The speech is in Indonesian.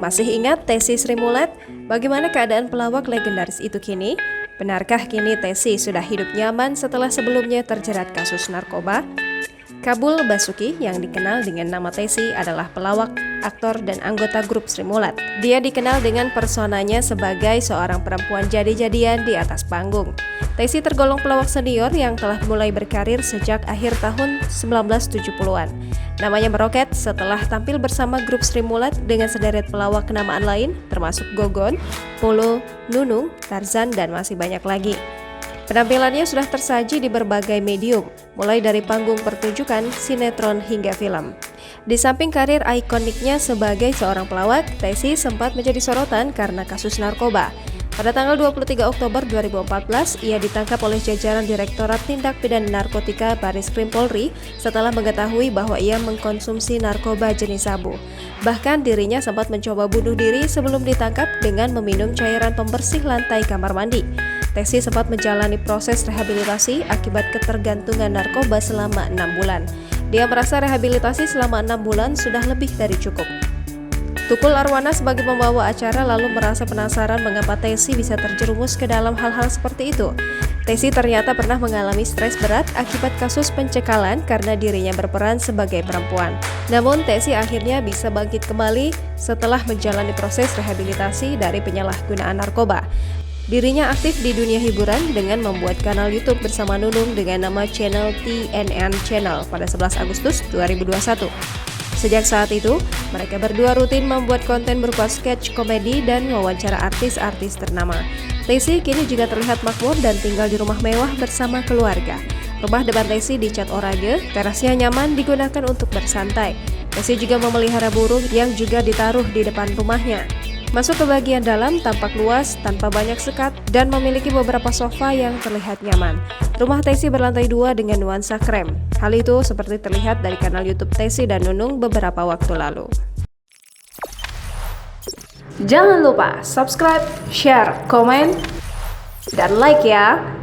Masih ingat Tessy Sri Mulat? Bagaimana keadaan pelawak legendaris itu kini? Benarkah kini Tessy sudah hidup nyaman setelah sebelumnya terjerat kasus narkoba? Kabul Basuki yang dikenal dengan nama Tessy adalah pelawak, aktor, dan anggota grup Sri Mulat. Dia dikenal dengan personanya sebagai seorang perempuan jadi-jadian di atas panggung. Tessy tergolong pelawak senior yang telah mulai berkarir sejak akhir tahun 1970-an. Namanya meroket setelah tampil bersama grup Sri Mulat dengan sederet pelawak kenamaan lain termasuk Gogon, Polo, Nunung, Tarzan, dan masih banyak lagi. Penampilannya sudah tersaji di berbagai medium, mulai dari panggung pertunjukan, sinetron, hingga film. Di samping karir ikoniknya sebagai seorang pelawak, Tessy sempat menjadi sorotan karena kasus narkoba. Pada tanggal 23 Oktober 2014, ia ditangkap oleh jajaran Direktorat Tindak Pidana Narkotika Baris Krim Polri setelah mengetahui bahwa ia mengkonsumsi narkoba jenis sabu. Bahkan dirinya sempat mencoba bunuh diri sebelum ditangkap dengan meminum cairan pembersih lantai kamar mandi. Tessy sempat menjalani proses rehabilitasi akibat ketergantungan narkoba selama 6 bulan. Dia merasa rehabilitasi selama 6 bulan sudah lebih dari cukup. Tukul Arwana sebagai pembawa acara lalu merasa penasaran mengapa Tessy bisa terjerumus ke dalam hal-hal seperti itu. Tessy ternyata pernah mengalami stres berat akibat kasus pencekalan karena dirinya berperan sebagai perempuan. Namun Tessy akhirnya bisa bangkit kembali setelah menjalani proses rehabilitasi dari penyalahgunaan narkoba. Dirinya aktif di dunia hiburan dengan membuat kanal YouTube bersama Nunung dengan nama channel TNN Channel pada 11 Agustus 2021. Sejak saat itu, mereka berdua rutin membuat konten berupa sketch komedi dan wawancara artis-artis ternama. Tessy kini juga terlihat makmur dan tinggal di rumah mewah bersama keluarga. Rumah depan Tessy dicat oranye, terasnya nyaman digunakan untuk bersantai. Tessy juga memelihara burung yang juga ditaruh di depan rumahnya. Masuk ke bagian dalam tampak luas, tanpa banyak sekat, dan memiliki beberapa sofa yang terlihat nyaman. Rumah Tessy berlantai 2 dengan nuansa krem. Hal itu seperti terlihat dari kanal YouTube Tessy dan Nunung beberapa waktu lalu. Jangan lupa subscribe, share, komen, dan like ya!